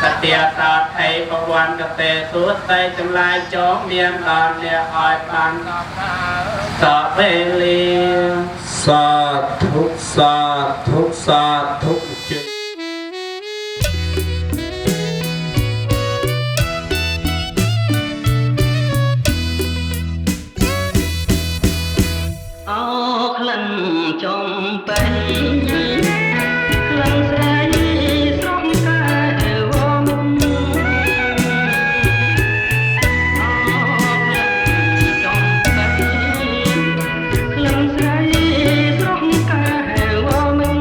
S4: สเตียตาไทยประวันกเตสุดใจจำลายจอมเมียนตอนเนียหอยปันสอเวลีสาธุสาธุสาธุจิต
S5: អោក្លិនចំបៃក្លិនស្រីស្រស់កែវមុំអោក្លិនចំបៃក្លិនស្រីស្រស់កែវមុំ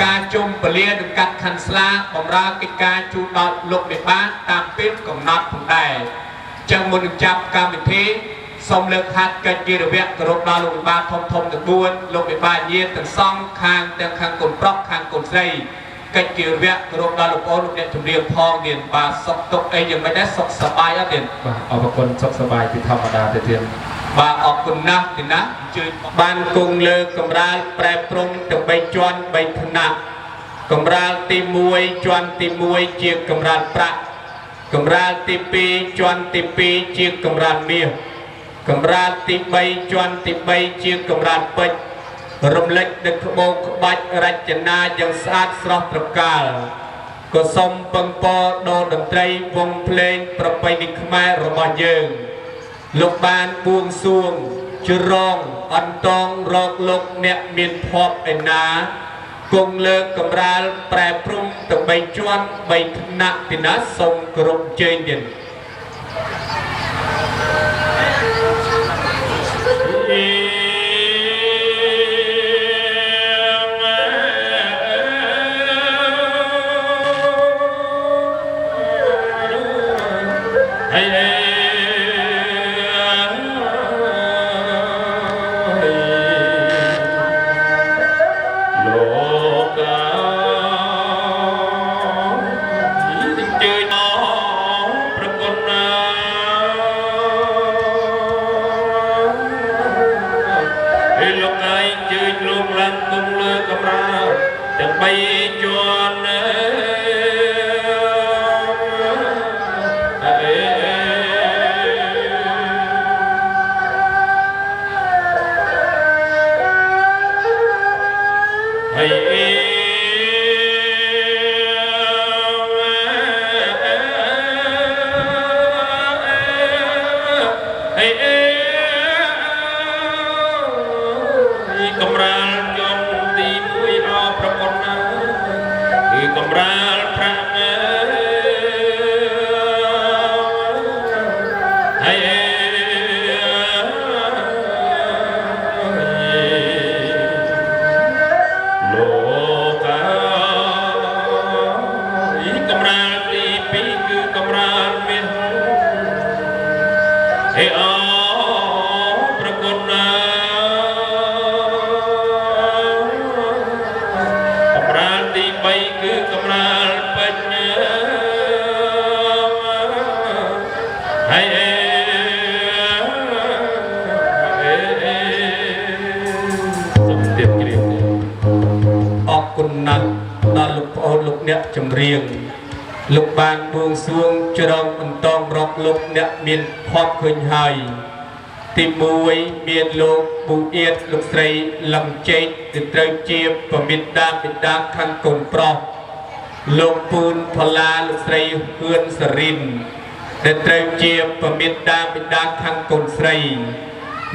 S4: ការជុំពលានឹងកាត់ខាន់ស្លាបំរើកិច្ចការជូនដល់លោកមេបាតាមពេលកំណត់ផងដែរចឹងមុននឹងចាប់កម្មវិធីសូមលើកហាត់កិច្ចជារវៈគោរពដល់លោកមេបាធំទាំង4លោកមេបាញាតិទាំងសងខាងទាំងខាងកូនប្រុសខាងកូនស្រីកិច្ចជារវៈគោរពដល់លោកប្អូនលោកអ្នកជំរាបផងទៀតបាទសុខទុក្ខអីយ៉ាងម៉េចដែរសុខសប្បាយអត់ទៀតបាទអរគុណសុខសប្បាយពីធម្មតាទៅទៀតបាទអរគុណណាស់ទីណាអញ្ជើញបានគង់លើកម្រាលប្រែព្រំទាំង3ជាន់3ថ្នាក់កម្រាលទី1ជាន់ទី1ជាកម្រាលប្រាក់កម្រាលទី2ជាន់ទី2ជាកម្រាលមាសកម្រាលទី3ជាន់ទី3ជាកម្រាលពេជ្ររំលេចទឹកក្បូរក្បាច់រចនាយ៉ាងស្អាតស្រស់ត្រកាលក៏សូមពឹងពរដល់តន្ត្រីវងភ្លេងប្រពៃណីខ្មែររបស់យើងលោកបានបួងសួងជ្រងអន្តងរកលោកអ្នកមានភ័ព្វឯណាគង់លើកម្រាលប្រែព្រំទាំង3ជាន់3ថ្នាក់ទីណាសូមគោរពជើញទៀតចម្រៀងលោកបានបួងសួងជ្រងបន្តរកលោកអ្នកមានភ័ព្វឃើញហើយទី1មានលោកពូអៀតលោកស្រីលំជែកទៅត្រូវជាប្រមិតាបិតាខាងកូនប្រុសលោកពូនផល្លាលោកស្រីហឿនសរិនដែលត្រូវជាប្រមិតាបិតាខាងកូនស្រី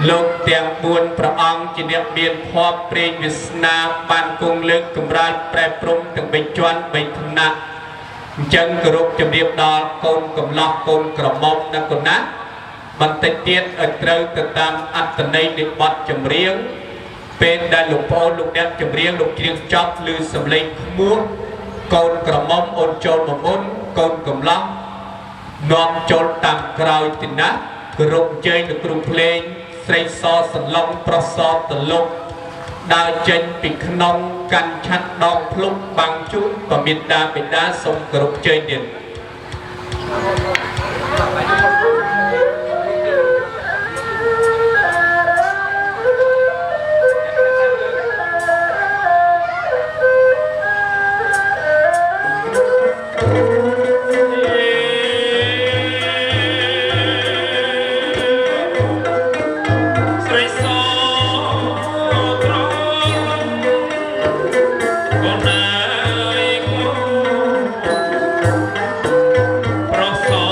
S4: លោកទាំង4ព្រះអង្គជាអ្នកមានភ័ព្វព្រេងវាសនាបានគង់លើកកម្រាលប្រែព្រំទាំង3ជាន់3ថ្នាក់អញ្ចឹងគោរពជំរាបដល់កូនកំឡោះកូនក្រមុំនិងកូនណាបន្តិចទៀតឲ្យត្រូវទៅតាមអត្ថន័យនៃបទចម្រៀងពេលដែលលោកប្អូនលោកអ្នកចម្រៀងលោកច្រៀងចប់ឬសំឡេងខ្មោះកូនក្រមុំអូនចូលមកមុនកូនកំឡោះនាំចូលតាមក្រោយទីណាគោរពជ័យទៅគ្រូភ្លេងស្រីសសឡុងប្រសតតលុកដើរចេញពីក្នុងកាន់ឆាត់ដងភ្លុកបាំងជូនប្រមិតាបិតាសូមគោរពជ័យទៀត ប្រស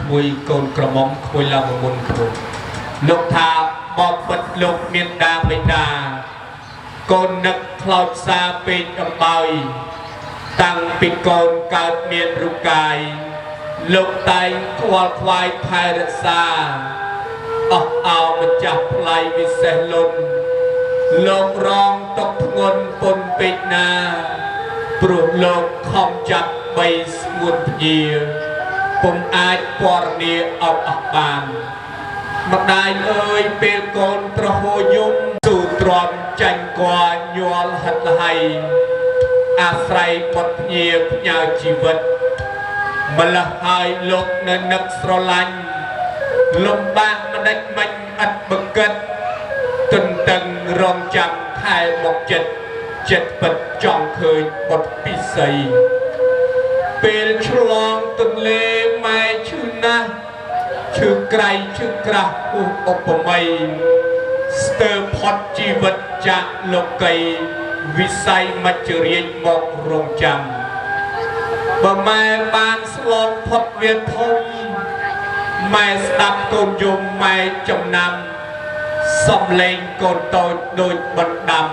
S4: ក្មួយកូនក្រមុំក្មួយឡើងមុនខ្លួនលោកថាបបពិតលោកមានដាបេដាកូននឹកខ្លោចសាពេកអំបើយតាំងពីកូនកើតមានរូបកាយលោកតែងខ្វល់ខ្វាយថែរក្សាអស់អោម្ចាស់ផ្លៃវិសេសលុនលោករងຕົកធ្ងន់ពុនពេកណាព្រោះលោកខំចាប់បីស្ងួនភ្ញាពុំអាចពណ៌នាអត់អស់បានម្ដាយអើយពេលកូនប្រហោយំទូទ្រាំចាញ់គួរញ័រហិតលហើយអាស្រ័យបុតភ្ញាផ្ញើជីវិតម្ល៉េះហើយលោកនៅនឹកស្រឡាញ់លំបាកមិនដេចមិនអត់បកិតទន្ទឹងរងចាំថែមកចិត្តពិតចង់ឃើញបុតពិសីពេលឆ្លងទន្លេម៉ែឈឺណាស់ឈឺក្រៃឈឺក្រាស់ឧបមាស្ទើរផុតជីវិតចាក់លោកីវិស័យមច្ចរាជមករងចាំបើម៉ែបានស្លងផុតវាធំម៉ែស្ដាប់កូនយំម៉ែចំណាំសំលេងកូនតូចដូចបណ្ដាំ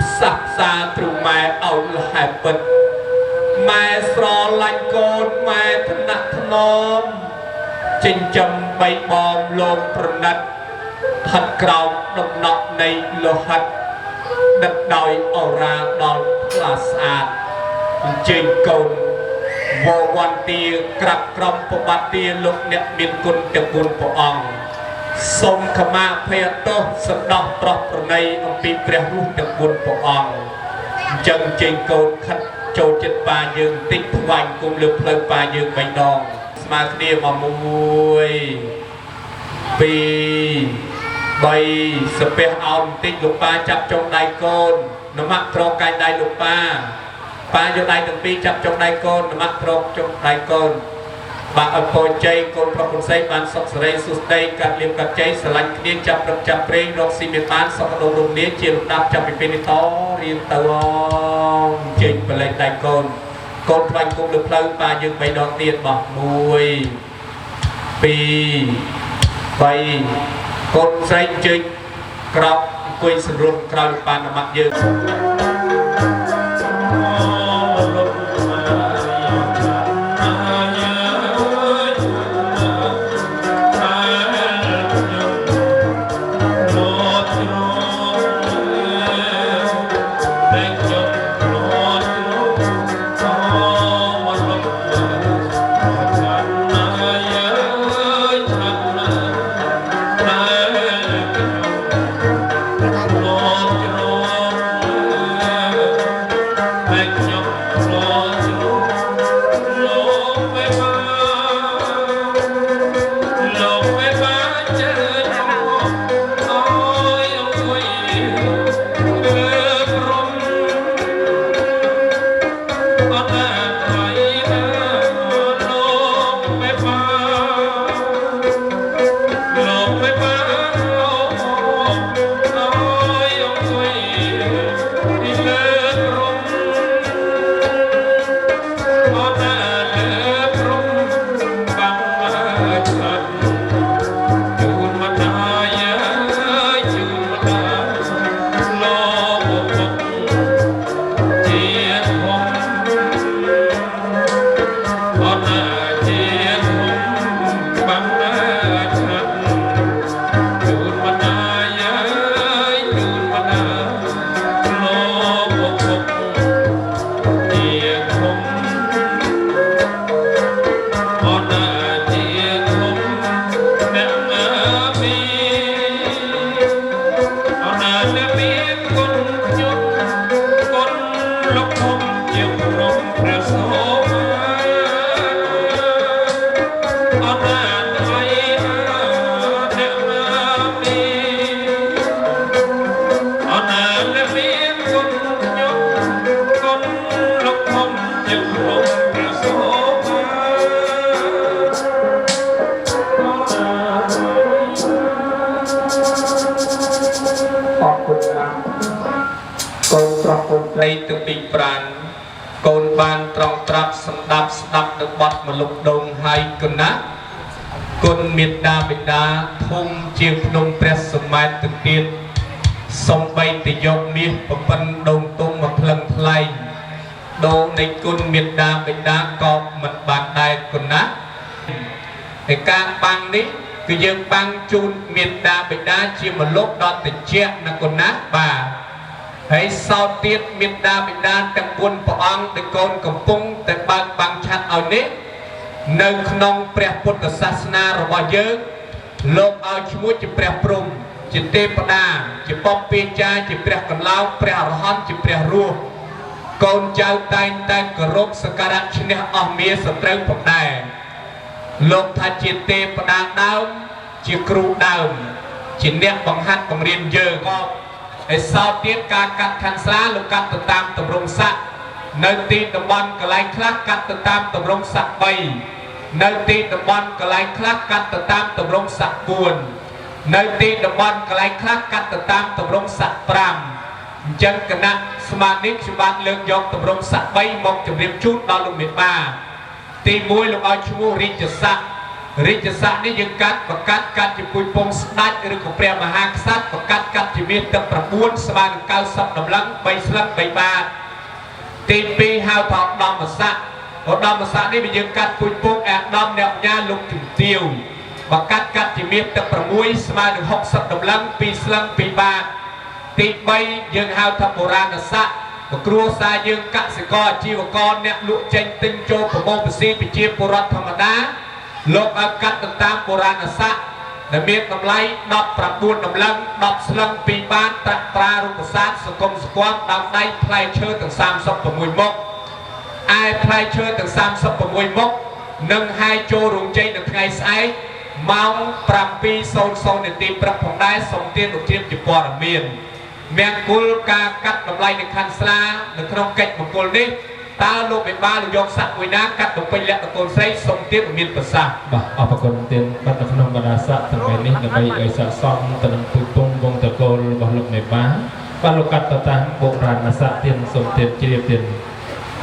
S4: ផ្សះផ្សាទ្រូម៉ែឲ្យលហែពិតម៉ែស្រឡាញ់កូនម៉ែថ្នាក់ថ្នមចិញ្ចឹមបីបងលោកប្រណិតហិតក្រោមដំណក់នៃលោហិតដិតដោយអរាដល់ផ្លាស្អាតអញ្ជើញកូនវវន្ទាក្រាបក្រំប្របាទទាលោកអ្នកមានគុណទាំង4ព្រះអង្គសូមខមាភ័យទោសសន្តោសប្រោះប្រណីអំពីព្រះរស់ទាំង4ព្រះអង្គអញ្ចឹងចេញកូនខិតចូលចិត្តប៉ាយើងតិចថ្វាញ់គុំលើផ្លូវប៉ាយើង3ដងស្មើគ្នាមក1 2 3ស្ពះអោនបន្តិចលោកប៉ាចាប់ចុងដៃកូននមៈត្រកកាយដៃលោកប៉ាយកដៃទាំងពីរចាប់ចុងដៃកូននមៈត្រកចុងដៃកូនបាទឲ្យពរជ័យកូនប្រុសកូនស្រីបានសុខសេរីសុខស្ដីកាត់លៀបកាត់ជ័យស្រឡាញ់គ្នាចាប់ព្រឹកចាប់ព្រេងរកស៊ីមានបានសុខដុមរមនាជាលំដាប់ចាប់ពីពេលនេះតរៀនទៅជើញបលែងដៃកូនកូនថ្វាយគុំលើផ្លូវប៉ាយើង3ដងទៀតបោះ1 2 3កូនស្រីជើញក្រោកអង្គុយសម្រុំក្រោយប៉ានមៈយើងនៃទាំងពីរប្រាណកូនបានត្រង់ត្រាប់ស្ដាប់នៅបាត់មលុបដងហើយកណា គុណមេត្តាបិតាធំជាងភ្នំព្រះសម្បត្តិទៅទៀតសំបីតែយកមាសប្រពន្ធដងទុំមកផ្លឹងថ្លែងដូរនៃគុណមេត្តាបិតាក៏មិនបានដែរគុណណាតែការបាំងនេះគឺយើងបាំងជូនមេត្តាបិតាជាមលោកដល់តិចណាគុណណាបាទហើយសោតទៀតមេត្តាបិតាទាំង4ព្រះអង្គដែលកូនកំពុងតែបើកបាំងឆាត់ឲ្យនេះនៅក្នុងព្រះពុទ្ធសាសនារបស់យើងលោកឲ្យឈ្មោះជាព្រះព្រំជាទេវតាជាបព្វពេចាជាព្រះកន្លោកព្រះអរហន្តជាព្រះរស់កូនចៅតែងតែគោរពសក្ការៈឈ្នះអស់មាសត្រូវផងដែរលោកថាជាទេវតាដើមជាគ្រូដើមជាអ្នកបង្ហាត់បង្រៀនយើងក៏ឯសោតទៀតការកាត់ខណ្ឌស្រាលោកកាត់ទៅតាមទម្រង់ស័ក្តិនៅទីតំបន់កន្លែងខ្លះកាត់ទៅតាមទម្រង់ស័ក្តិ3នៅទីតំបន់កន្លែងខ្លះកាត់ទៅតាមទម្រង់ស័ក្តិ4នៅទីតំបន់កន្លែងខ្លះកាត់ទៅតាមទម្រង់ស័ក្តិ5អញ្ចឹងគណៈស្មារតីខ្ញុំបានលើកយកទម្រង់ស័ក្តិ3មកជម្រាបជូនដល់លោកមេបាទី1លោកឲ្យឈ្មោះរាជស័ក្តិរាជស័ក្តិនេះយើងកាត់ប្រកាសកាត់ជាពុយពងស្ដេចឬក៏ព្រះមហាក្សត្រប្រកាសកាត់ជាមាសទឹក9ស្មើនឹង90តម្លឹង3ស្លឹក3បាតទី2ហៅថាឧត្តមស័ក្តិឧត្តមស័ក្តិនេះយើងកាត់ពុយពងអាដាមអ្នកញាលោកជំទាវប្រកាសកាត់ជាមាសទឹក6ស្មើនឹង60តម្លឹង2ស្លឹក2បាតទី3យើងហៅថាបុរាណស័ក្តិគ្រួសារយើងកសិករអាជីវករអ្នកលក់ចេញទិញចូលប្រមូលផ្ស៊ីប្រជាពលរដ្ឋធម្មតាលោកឲ្យកាត់ទៅតាមបុរាណស័ក្តិដែលមានតម្លៃ19តម្លឹង10ស្លឹង2បាតត្រាក់ត្រារូបសាស្ត្រសង្គមស្គាល់ដើមដៃផ្លែឈើទាំង36មុខឯផ្លែឈើទាំង36មុខនឹងហាយចូលរោងជ័យនៅថ្ងៃស្អែកម៉ោង 7:00 នាទីព្រឹកផងដែរសូមទានឧទានជាព័ត៌មានមង្គលការកាត់តម្លៃនៃខណ្ឌស្លានៅក្នុងកិច្ចមង្គលនេះតើលោកមេបាលោកយកស័ក្តិមួយណាកាត់បំពេញលក្ខណៈកូនស្រីសូមទានមានប្រសាសន៍
S6: បាទអរគុណទានបាត់នៅក្នុងបណ្ដាស័ក្តិទាំងនេះដើម្បីឲ្យស័ក្តិសមទៅនឹងពុយពងវងតកូលរបស់លោកមេបាបាទលោកកាត់ទៅតាមបុរាណស័ក្តិទានសូមទានជ្រាបទាន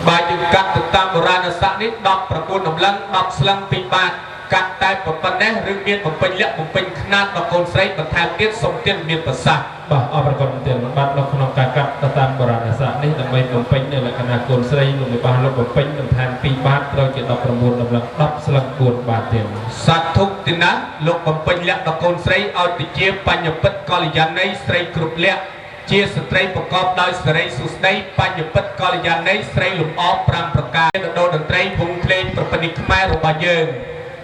S4: បាទយើងកាត់ទៅតាមបុរាណស័ក្តិនេះ19តម្លឹង10ស្លឹង2បាតកាត់តែប៉ុណ្ណេះឬមានបំពេញលក្ខបំពេញຂະຫນាតដល់កូនស្រីបន្ថែមទៀតសូមទានមានប្រសាសន៍
S6: បាទអរគុណទានបាទនៅក្នុងការកាត់ទៅតាមបុរាណស័ក្តិនេះដើម្បីបំពេញនៅលក្ខណៈកូនស្រីលោកមេបាលោកបំពេញបន្ថែម2បាតត្រូវជា19តម្លឹង10ស្លឹង4បាតទៀត
S4: សត្វធុកទីណាលោកបំពេញលក្ខដល់កូនស្រីឲ្យទៅជាបញ្ញពិតកល្យាណីស្រីគ្រប់លក្ខជាស្ត្រីប្រកបដោយសេរីសុស្ដីបញ្ញពិតកល្យាណីស្រីលំអ5ប្រការដោតន្ត្រីវងភ្លេងប្រពៃណីខ្មែររបស់យើង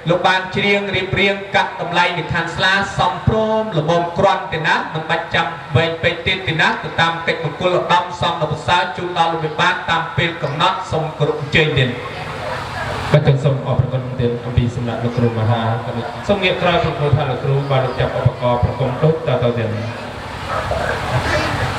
S4: លោកបានច្រៀងរៀបរៀងកាត់តម្លៃនៃខណ្ឌស្លាសំព្រមល្មមក្រាន់ទេណាមិនបាច់ចាំវែងពេកទៀតទេណាទៅតាមកិច្ចមង្គលឧត្តមសំដល់ប្រសើរជូនដល់លោកមេបាតាមពេលកំណត់សូមគោរពអញ្ជើញទៀត
S6: បាទសូមអរគុណទានអំពីសំណាក់លោកគ្រូមហាសូមងាកក្រោយប្រគល់ថាលោកគ្រូបានចាប់ឧបករណ៍ប្រគំដូចតទៅទៀត
S5: Hãy subscribe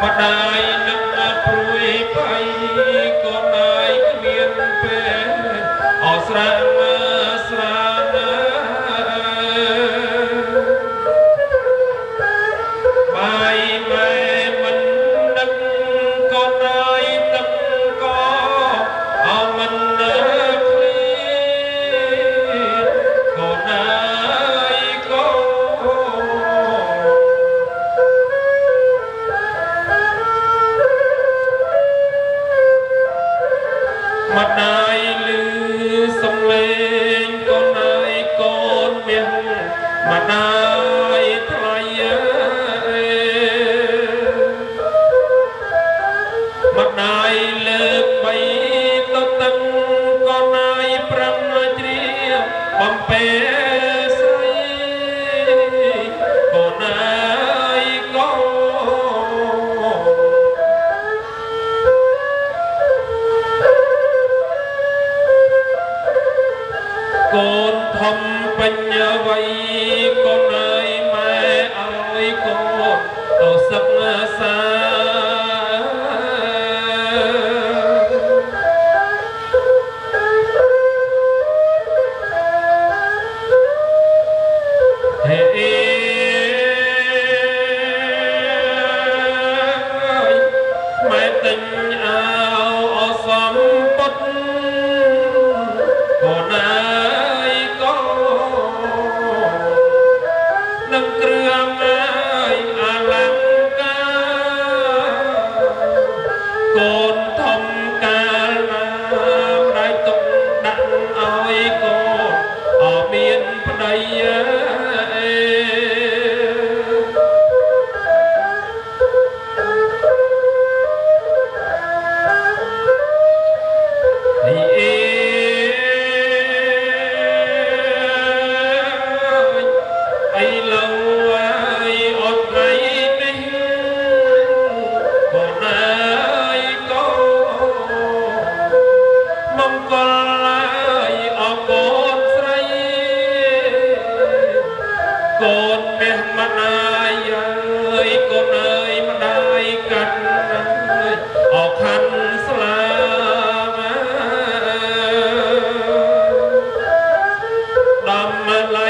S6: ម្ដាយនឹងព្រួយបៃកូនឯងគ្មានពេលអស្រាមស្រាណាបាយម៉ែមិនដឹកកូនឯងទឹកក៏អមិនឃ្លៀកូនឯងក៏ម្ដាយលឺសំឡេងកូនឯងកូនមាសម្ដាយថ្លៃម្ដាយលើកបីទៅតឹងកូនឯងប្រឹងជ្រាបបំពេស្រីកូនឯងក៏កូនធំបញ្ញវ័យកូនឯងម៉ែឲ្យកូនទៅសិក្សាហេម៉ែទិញអាវអសំពុតកូនឯងក៏នឹងគ្រឿងឯងអលង្ការកូនធំកាលណាម្ដាយទុកដាក់ឲ្យកូនអមានប្តីកូនមាសម្ដាយអើយកូនអើយម្ដាយកាត់អោខាន់ស្លាដំម្លៃ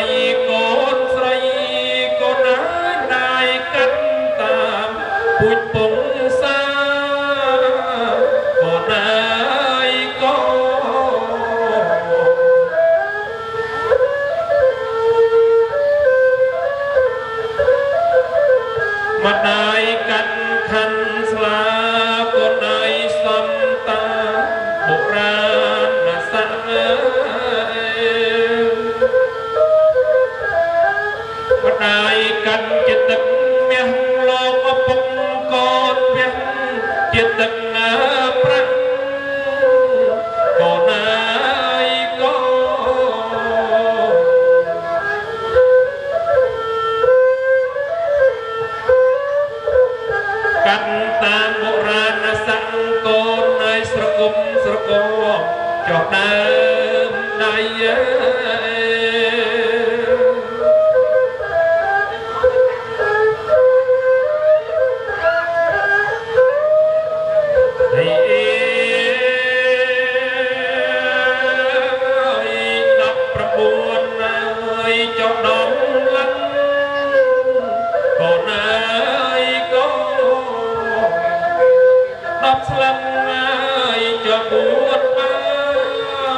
S6: កូនស្រីកូនអើយម្ដាយកាត់តាមពូជពងសាកូនអើយក៏ម្ដាយកាត់ខាន់ស្លាកូនឯងសំតាបុរាណស័ក្តិម្ដាយកាត់ចិត្តទឹកមាសលោកឪពុកកូនមាសចិត្តទឹកប្រាក់កូនឯងក៏កាត់តាមបុរាណស័ក្តិកូនឯងស្រគំស្រគំចុះដើមដៃស្លឹកហើយចបួតបាន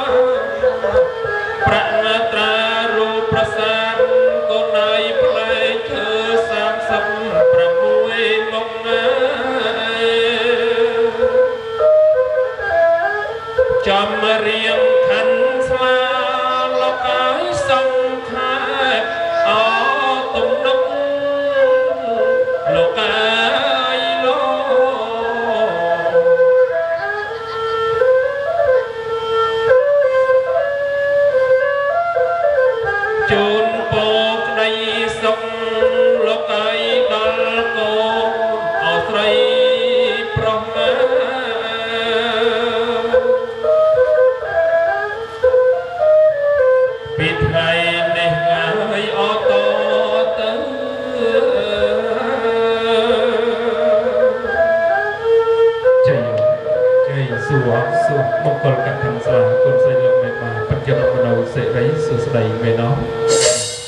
S6: បង្គោលកថាស្លាគុណស្រីលោកមេបាបច្ចុប្បន្នមនោសេរីសុស្ដីមែនណោះ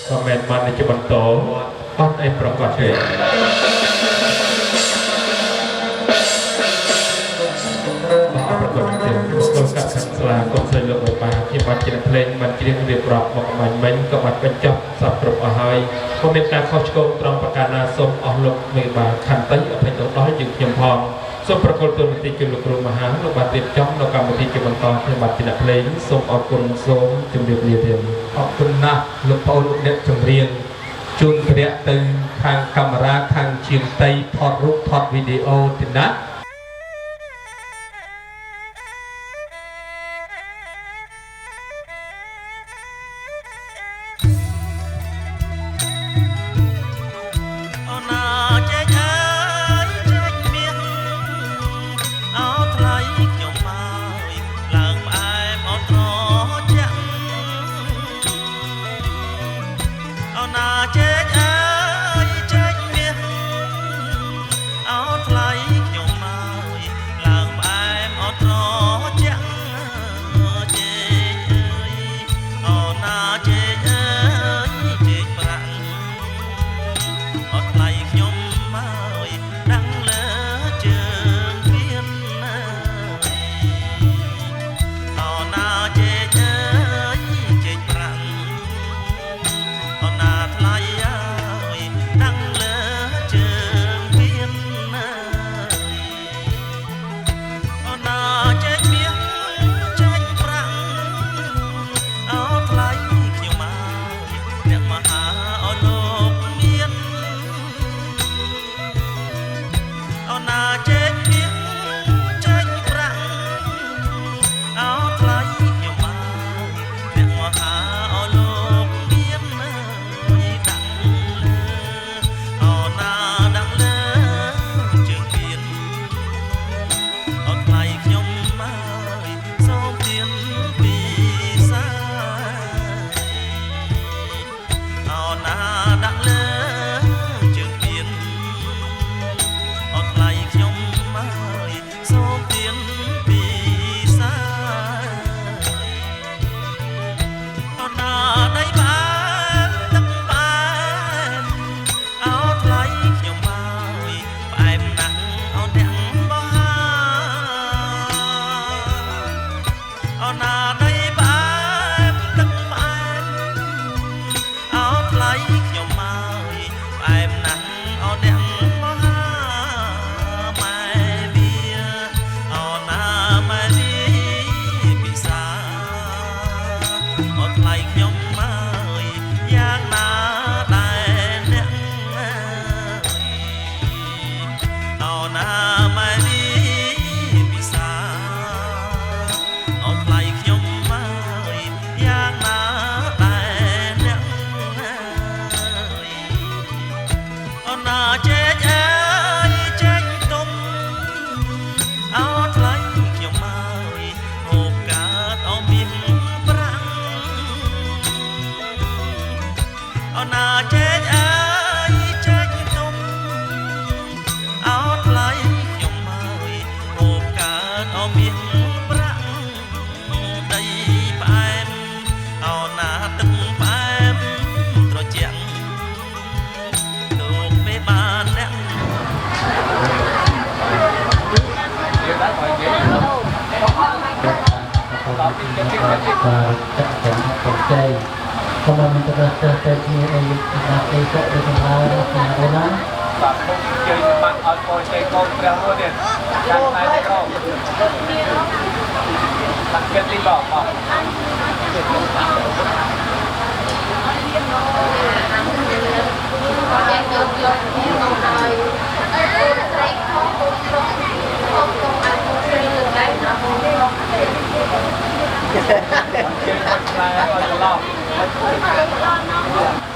S6: ក៏មែនបានជាបន្តអត់អីប្រកបទេប្រកបទេបង្គោលកថាស្លាគុណស្រីលោកមេបាខ្ញុំបានជាភ្លេងបានច្រៀងរៀបរាប់មកបាញ់មិញក៏បានបញ្ចប់សពគ្រប់អស់ហើយក៏មានការខុសឆ្គងត្រង់ប្រការណាសូមអស់លោកមេបាខន្តីអភ័យទោសដល់យើងខ្ញុំផងសូមប្រកល់ទូនទីគឺលោកគ្រូមហាលោកបានរៀបចំនៅកម្មវិធីជាបន្តខ្ញុំបាទជាអ្នកភ្លេងសូមអរគុណសូមជម្រាបលាទៀតអរគុណណាស់លោកប្អូនអ្នកចម្រៀងជូនព្រះទៅខាងកាមេរ៉ាខាងជាងតៃថតរូបថតវីដេអូទីណា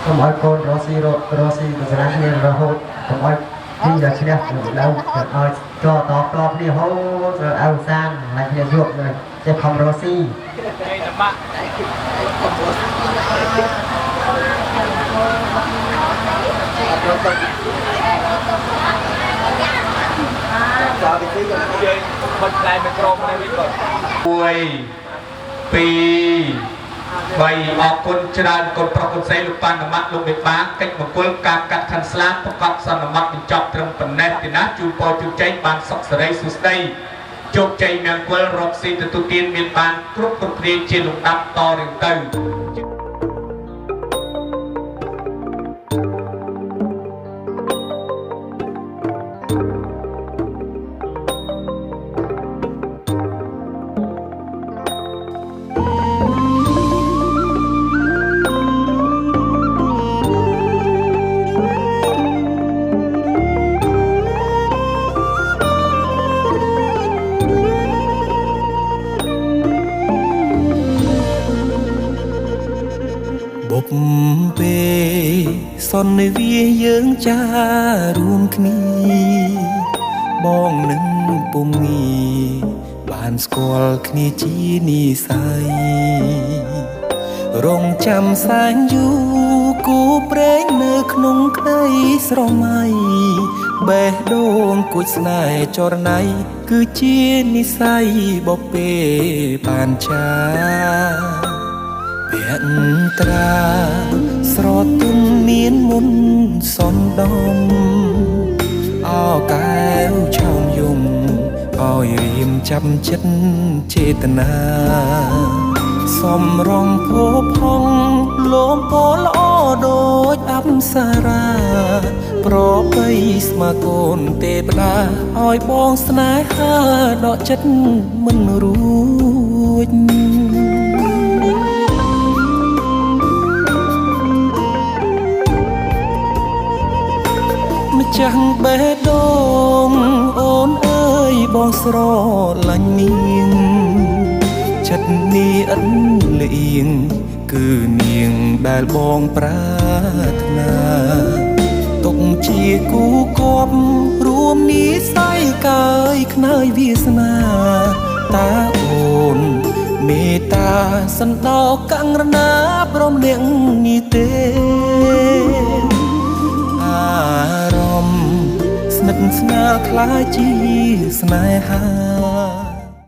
S7: Không ai con Rossi của gia đình là hốt không ai đi là chỉ đẹp đâu ai cho to đi hốt rồi ao sang lại nhà ruộng rồi sẽ không Rossi
S4: Vậy ở con tràn con pro con xây lục pan nằm mắt lục bể bá cách một quân cam cắt khăn slap và cọp sàn nằm mắt bị chọc trong phần nét thì nát chu po chu cháy bàn sọc sợi dây xuống đây chụp cháy miệng quân rock xin từ tu tiên miền bàn cướp cướp đi trên lục đắp to đến từ
S3: son nơi vía dưỡng chaរួមគ្នាបងនឹងពុំងីបានស្គាល់គ្នាជានិស័យរងចាំសាញ់យូរគូព្រេងនៅក្នុងក្តីស្រមៃបេះដូងគួចស្នេហ៍ចរណៃគឺជានិស័យបពេបានចាភក្ត្រាស្រទុំមានមុនសនដំអោកែវឆោមយំឲ្យរៀមចាំចិត្តចេតនាសំរងភោផងលោមពោល្អដូចអប្សរាប្របីស្មាកូនទេវតាឲ្យបងស្នេហាដកចិត្តមិនរួចម្ចាស់បេះដូងអូនអើយបងស្រឡាញ់នាងចិត្តនេះអិនលៀងគឺនាងដែលបងប្រាថ្នាទុកជាគូគប់រួមនិស័យកាយខ្នើយវាសនាតាអូនមេត្តាសណ្ដោកង្រណាព្រមលៀងនេះទេអារម្មណ៍ស្និទ្ធស្នាលខ្លាចជាស្នេហា